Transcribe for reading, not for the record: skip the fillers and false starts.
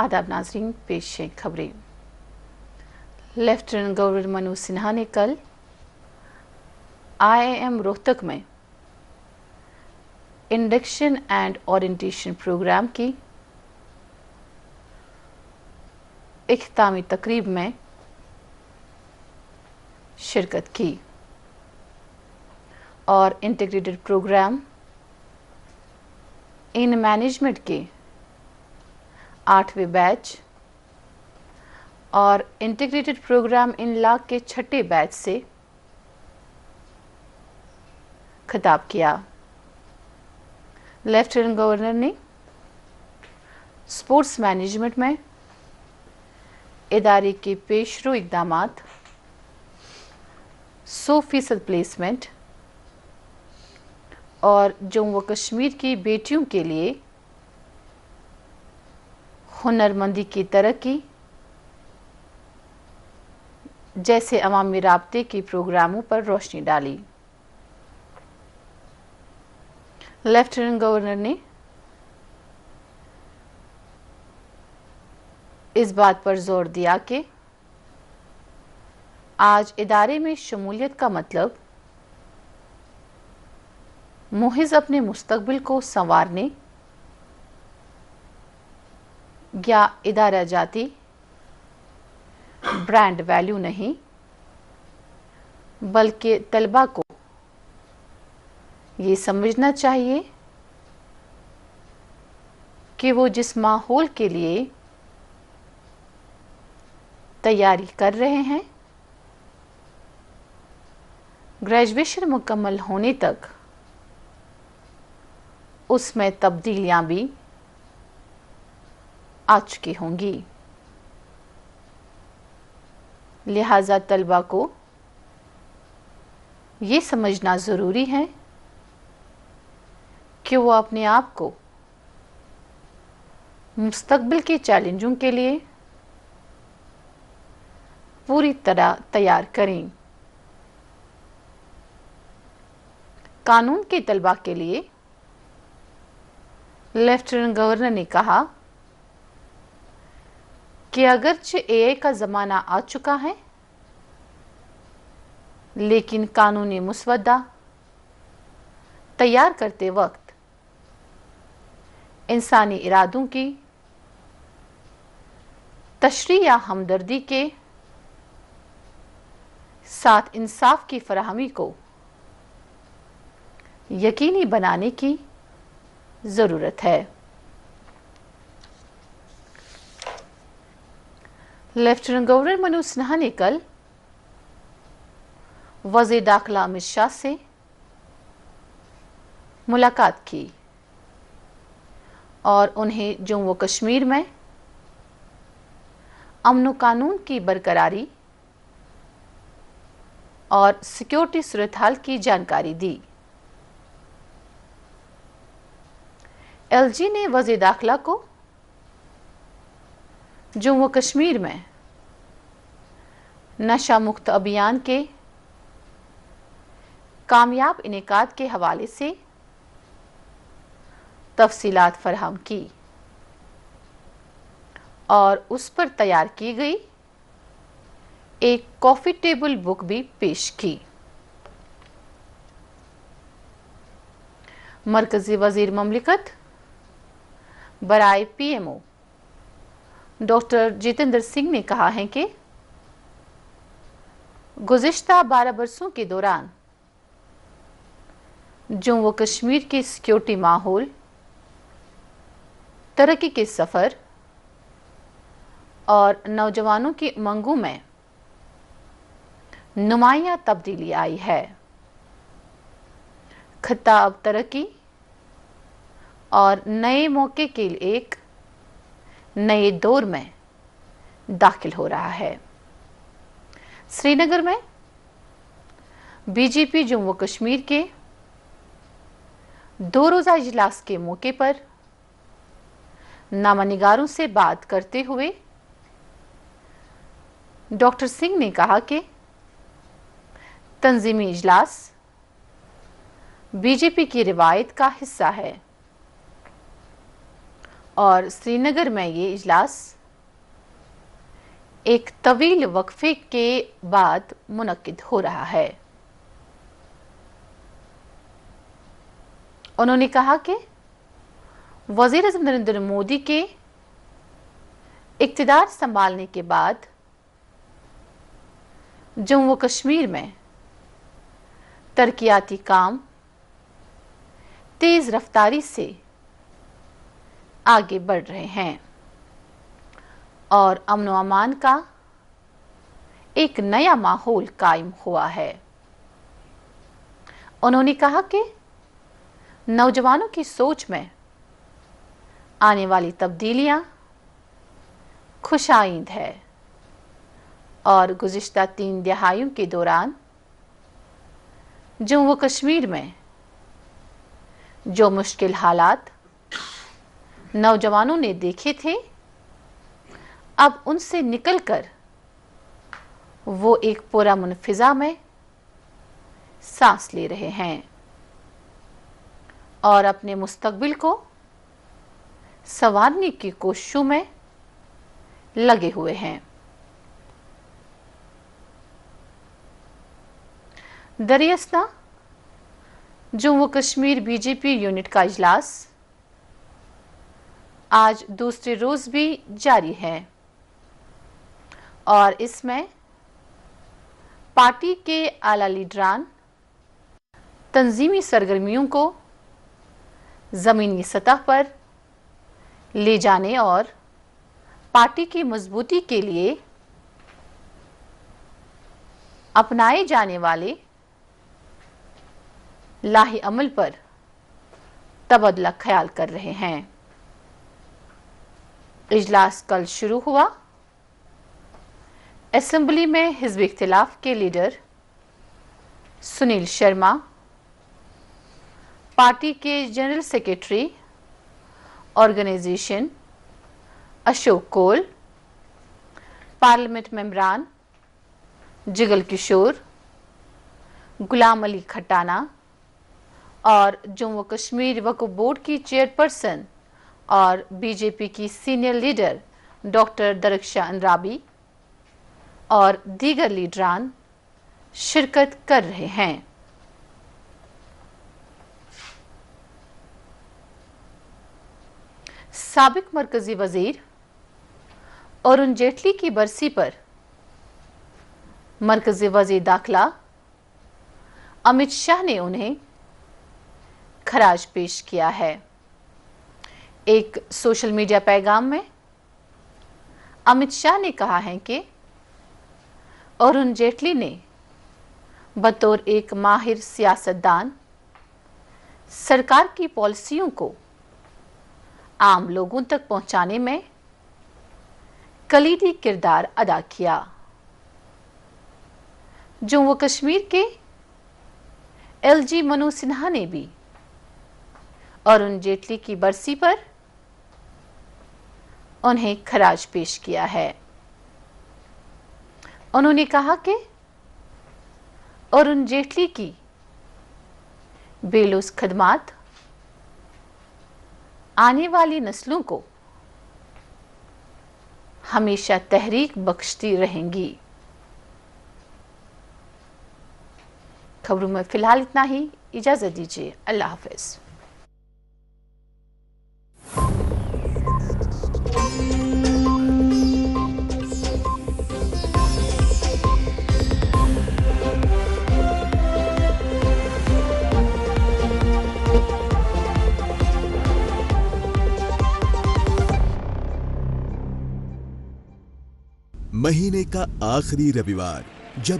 आदाब नाजरीन, पेश है खबरें। लेफ्टिनेंट गवर्नर मनोज सिन्हा ने कल IIM रोहतक में इंडक्शन एंड ओरिएंटेशन प्रोग्राम की इख्तितामी तकरीब में शिरकत की और इंटीग्रेटेड प्रोग्राम इन मैनेजमेंट के 8वें बैच और इंटीग्रेटेड प्रोग्राम इन लॉ के 6ठे बैच से खिताब किया। लेफ्टिनेंट गवर्नर ने स्पोर्ट्स मैनेजमेंट में इदारे के पेशरो इक़दामात, 100% प्लेसमेंट और जम्मू व कश्मीर की बेटियों के लिए हुनरमंदी की तरक्की जैसे अवामी राब्ते के प्रोग्रामों पर रोशनी डाली। लेफ्टिनेंट गवर्नर ने इस बात पर जोर दिया कि आज इदारे में शमूलियत का मतलब मुहिज़ अपने मुस्तकबिल को संवारने या इदारा जाती ब्रांड वैल्यू नहीं, बल्कि तलबा को ये समझना चाहिए कि वो जिस माहौल के लिए तैयारी कर रहे हैं, ग्रेजुएशन मुकम्मल होने तक उसमें तब्दीलियां भी आ चुकी होंगी। लिहाजा तलबा को ये समझना ज़रूरी है कि वो अपने आप को मुस्तकबिल के चैलेंजों के लिए पूरी तरह तैयार करें। कानून के तलबा के लिए लेफ्टिनेंट गवर्नर ने कहा कि अगरचे AI का ज़माना आ चुका है, लेकिन कानूनी मुसवदा तैयार करते वक्त इंसानी इरादों की तशरीह या हमदर्दी के साथ इंसाफ की फराहमी को यकीनी बनाने की ज़रूरत है। लेफ्टिनेंट गवर्नर मनोज सिन्हा ने कल वज़ीर दाखिला अमित शाह से मुलाकात की और उन्हें जम्मू कश्मीर में अमन कानून की बरकरारी और सिक्योरिटी सूरत हाल की जानकारी दी। LG ने वज़ीर दाखिला को जम्मू कश्मीर में नशा मुक्त अभियान के कामयाब इनेकाद के हवाले से तफसीलात फराहम की और उस पर तैयार की गई एक कॉफ़ी टेबल बुक भी पेश की। मरकजी वज़ीर ममलिकत बराए PMO डॉक्टर जितेंद्र सिंह ने कहा है कि गुज़िश्ता 12 बरसों के दौरान जम्मू कश्मीर के सिक्योरिटी माहौल, तरक्की के सफ़र और नौजवानों की उमंगों में नुमायां तब्दीली आई है। खित्ता अब तरक्की और नए मौके के एक नए दौर में दाखिल हो रहा है। श्रीनगर में BJP जम्मू कश्मीर के 2 रोज़ा इजलास के मौके पर नामानिगारों से बात करते हुए डॉक्टर सिंह ने कहा कि तंजीमी इजलास BJP की रिवायत का हिस्सा है और श्रीनगर में ये इजलास एक तवील वक्फे के बाद मुनक्किद हो रहा है। उन्होंने कहा कि वज़ीर-ए-आज़म नरेंद्र मोदी के इक़्तिदार संभालने के बाद जम्मू कश्मीर में तरक्याती काम तेज रफ्तारी से आगे बढ़ रहे हैं और अमन व अमान का एक नया माहौल कायम हुआ है। उन्होंने कहा कि नौजवानों की सोच में आने वाली तब्दीलियां खुशाइंद है और गुज़िश्ता 3 दहाइयों के दौरान जम्मू कश्मीर में जो मुश्किल हालात नौजवानों ने देखे थे, अब उनसे निकलकर वो एक पुरअमन फिजा में सांस ले रहे हैं और अपने मुस्तकबिल को संवारने की कोशिशों में लगे हुए हैं। दरियास्ता जम्मू कश्मीर बीजेपी यूनिट का इजलास आज दूसरे रोज भी जारी है और इसमें पार्टी के आला लीडरान तंजीमी सरगर्मियों को ज़मीनी सतह पर ले जाने और पार्टी की मजबूती के लिए अपनाए जाने वाले लाही अमल पर तबदला ख्याल कर रहे हैं। इजलास कल शुरू हुआ। असेंबली में हिज़्ब इख्तिलाफ के लीडर सुनील शर्मा, पार्टी के जनरल सेक्रेटरी ऑर्गेनाइजेशन अशोक कोल, पार्लियामेंट मेंबरान जिगल किशोर, गुलाम अली खटाना और जम्मू कश्मीर वक्फ बोर्ड की चेयरपर्सन और बीजेपी की senior leader doctor Darakhshan Andrabi और दीगर लीडरान शिरकत कर रहे हैं। साबिक मरकजी वजीर अरुण जेटली की बरसी पर मरकजी वजीर दाखिला अमित शाह ने उन्हें खराज पेश किया है। एक सोशल मीडिया पैगाम में अमित शाह ने कहा है कि अरुण जेटली ने बतौर एक माहिर सियासतदान सरकार की पॉलिसियों को आम लोगों तक पहुंचाने में कलीदी किरदार अदा किया। जम्मू कश्मीर के एलजी मनोज सिन्हा ने भी अरुण जेटली की बरसी पर उन्हें खराज पेश किया है। उन्होंने कहा कि अरुण जेटली की बेलौस खदमात आने वाली नस्लों को हमेशा तहरीक बख्शती रहेंगी। खबरों में फिलहाल इतना ही। इजाजत दीजिए। अल्लाह हाफिज। महीने का आखिरी रविवार